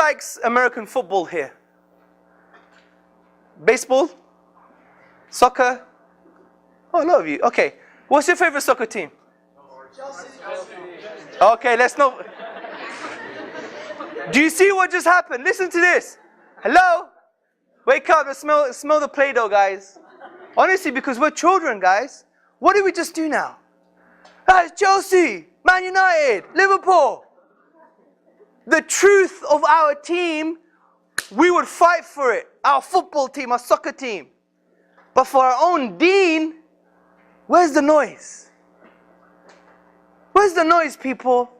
likes American football here? Baseball? Soccer? Oh, a lot of you. Okay. What's your favorite soccer team? Chelsea. Okay, let's not. Do you see what just happened? Listen to this. Hello? Wake up and smell the Play-Doh, guys. Honestly, because we're children, guys. What did we just do now? It's Chelsea, Man United, Liverpool. The truth of our team, we would fight for it. Our football team, our soccer team. But for our own deen, where's the noise? Where's the noise, people?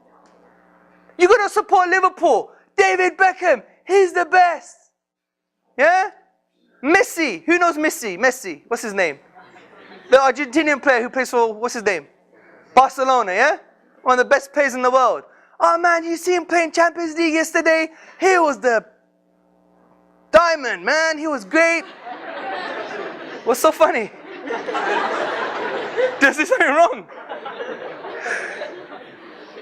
You gotta support Liverpool. David Beckham, he's the best. Yeah? Messi, who knows Messi? Messi, what's his name? The Argentinian player who plays for, what's his name? Barcelona, yeah? One of the best players in the world. Oh man, you see him playing Champions League yesterday? He was the diamond, man. He was great. What's so funny? Does this something wrong?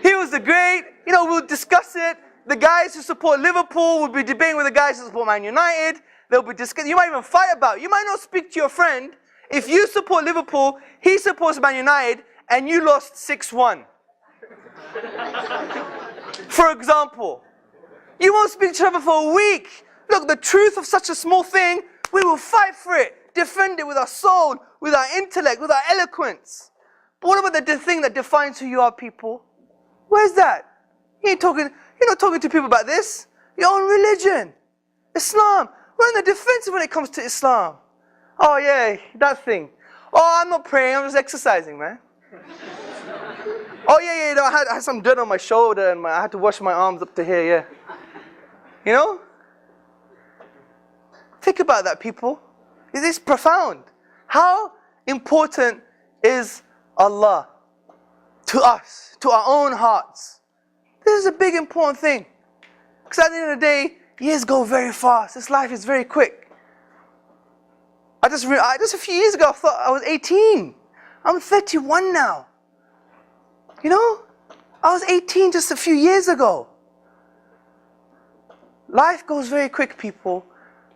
He was the great. You know, we'll discuss it. The guys who support Liverpool will be debating with the guys who support Man United. They'll be discussing. You might even fight about it. You might not speak to your friend. If you support Liverpool, he supports Man United, and you lost 6-1. For example, you won't speak to each other for a week. Look, the truth of such a small thing, we will fight for it, defend it with our soul, with our intellect, with our eloquence. But what about the thing that defines who you are, people? Where's that? You're not talking to people about this. Your own religion, Islam. We're in the defensive when it comes to Islam. Oh yeah, that thing. Oh, I'm not praying, I'm just exercising, man. Oh yeah, you know, I had some dirt on my shoulder and I had to wash my arms up to here, yeah. You know? Think about that, people. It is profound. How important is Allah to us, to our own hearts? This is a big important thing. Because at the end of the day, years go very fast. This life is very quick. Just a few years ago, I thought I was 18. I'm 31 now. You know? I was 18 just a few years ago. Life goes very quick, people.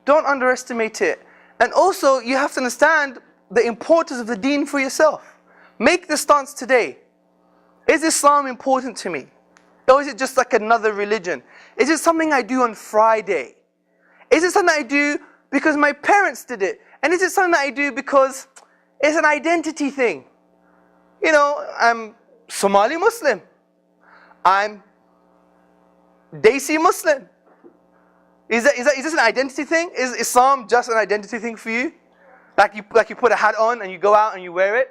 Don't underestimate it. And also, you have to understand the importance of the deen for yourself. Make the stance today. Is Islam important to me? Or is it just like another religion? Is it something I do on Friday? Is it something I do because my parents did it? And is it something that I do because it's an identity thing? You know, I'm Somali Muslim. I'm Desi Muslim. Is this an identity thing? Is Islam just an identity thing for you? Like you put a hat on and you go out and you wear it?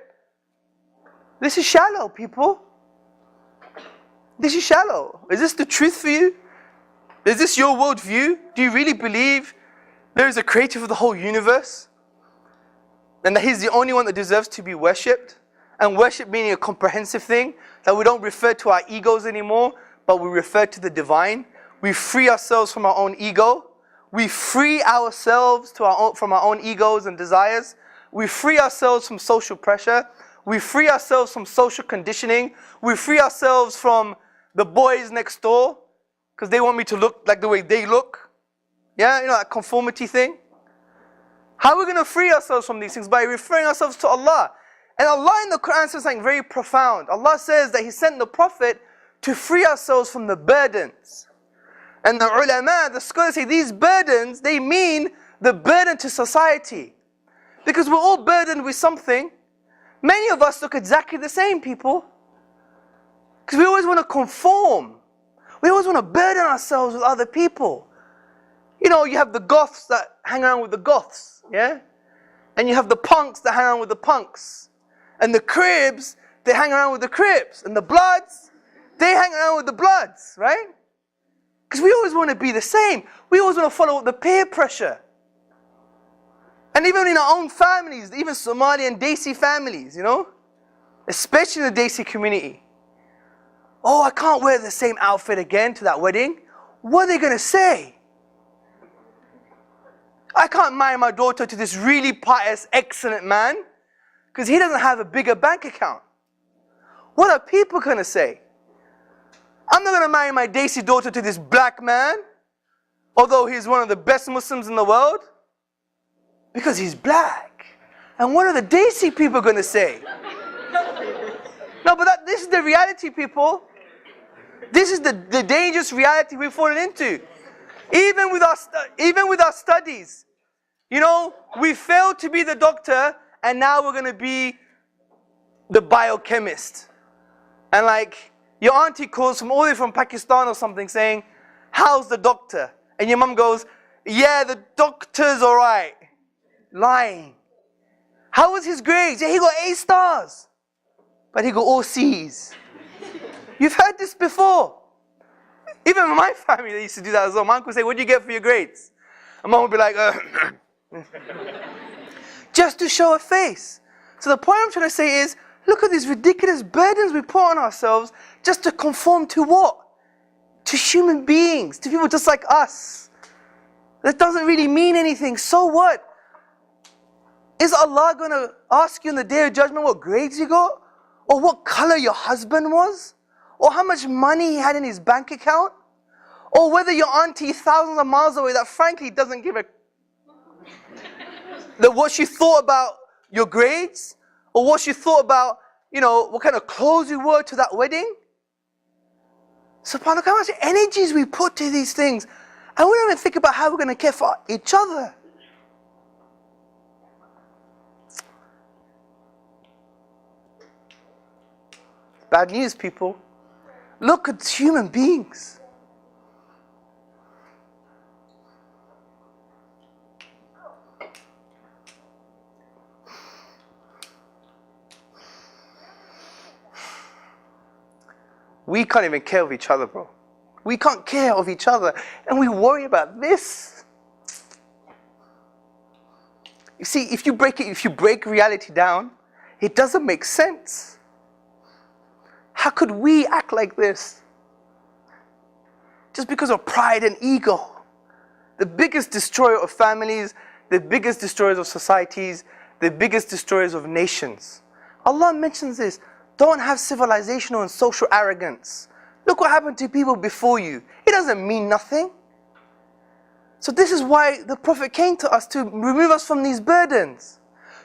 This is shallow, people. This is shallow. Is this the truth for you? Is this your worldview? Do you really believe there is a creator of the whole universe? And that he's the only one that deserves to be worshipped? And worship meaning a comprehensive thing, that we don't refer to our egos anymore, but we refer to the divine. We free ourselves from our own ego. We free ourselves from our own egos and desires. We free ourselves from social pressure. We free ourselves from social conditioning. We free ourselves from the boys next door because they want me to look like the way they look. Yeah, you know, that conformity thing. How are we going to free ourselves from these things? By referring ourselves to Allah. And Allah in the Quran says something very profound. Allah says that He sent the Prophet to free ourselves from the burdens. And the ulama, the scholars say these burdens, they mean the burden to society. Because we're all burdened with something. Many of us look exactly the same, people. Because we always want to conform. We always want to burden ourselves with other people. You know, you have the goths that hang around with the goths, yeah? And you have the punks that hang around with the punks. And the cribs, they hang around with the cribs. And the bloods, they hang around with the bloods, right? Because we always want to be the same. We always want to follow the peer pressure. And even in our own families, even Somali and Desi families, you know? Especially in the Desi community. Oh, I can't wear the same outfit again to that wedding. What are they going to say? I can't marry my daughter to this really pious, excellent man because he doesn't have a bigger bank account. What are people going to say? I'm not going to marry my Desi daughter to this black man although he's one of the best Muslims in the world? Because he's black. And what are the Desi people going to say? No, but this is the reality, people. This is the dangerous reality we've fallen into. Even with our studies. You know, we failed to be the doctor, and now we're going to be the biochemist. And like, your auntie calls from all the way from Pakistan or something saying, how's the doctor? And your mum goes, yeah, the doctor's alright. Lying. How was his grades? Yeah, he got A stars. But he got all C's. You've heard this before. Even in my family, they used to do that as well. My uncle would say, what did you get for your grades? And mum would be like, just to show a face. So the point I'm trying to say is, look at these ridiculous burdens we put on ourselves just to conform to what? To human beings, to people just like us. That doesn't really mean anything. So what? Is Allah going to ask you in the Day of Judgment what grades you got? Or what color your husband was? Or how much money he had in his bank account? Or whether your auntie thousands of miles away that frankly doesn't give a what she thought about your grades? Or what she thought about, you know, what kind of clothes you wore to that wedding? SubhanAllah, how much energies we put to these things. And we don't even think about how we're going to care for each other. Bad news, people. Look at human beings. We can't even care of each other, bro. We can't care of each other, and we worry about this. You see, if you break reality down, it doesn't make sense. How could we act like this? Just because of pride and ego. The biggest destroyer of families, the biggest destroyers of societies, the biggest destroyers of nations. Allah mentions this. Don't have civilizational and social arrogance. Look what happened to people before you. It doesn't mean nothing. So this is why the Prophet came to us, to remove us from these burdens.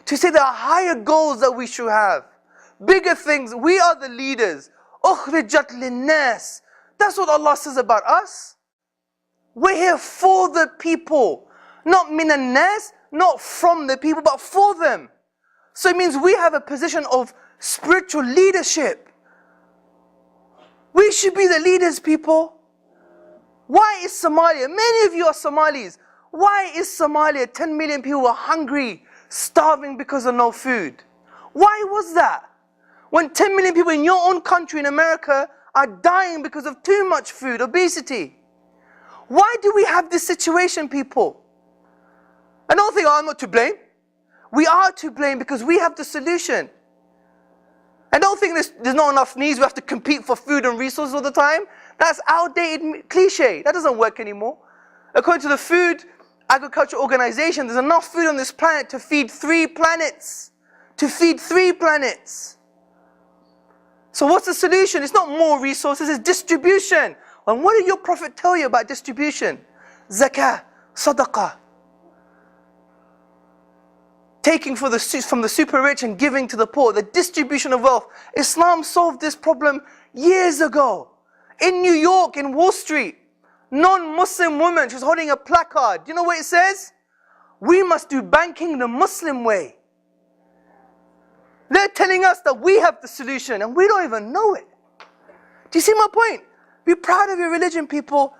To say there are higher goals that we should have. Bigger things. We are the leaders. أُخْرِجَتْ لِلنَّاسِ. That's what Allah says about us. We're here for the people. Not مِنَ النَّاسِ, not from the people, but for them. So it means we have a position of spiritual leadership. We should be the leaders, people. Why is Somalia, many of you are Somalis, why is Somalia, 10 million people are hungry, starving because of no food? Why was that? When 10 million people in your own country in America are dying because of too much food, obesity. Why do we have this situation, people? I don't think, I'm not to blame. We are to blame because we have the solution. I don't think there's not enough needs, we have to compete for food and resources all the time. That's outdated cliche. That doesn't work anymore. According to the Food Agriculture Organization, there's enough food on this planet to feed 3 planets. To feed 3 planets. So what's the solution? It's not more resources, it's distribution. And what did your Prophet tell you about distribution? Zakah, sadaqah. Taking from the super rich and giving to the poor, the distribution of wealth. Islam solved this problem years ago. In New York, in Wall Street, non-Muslim woman, she's holding a placard. Do you know what it says? We must do banking the Muslim way. They're telling us that we have the solution and we don't even know it. Do you see my point? Be proud of your religion, people.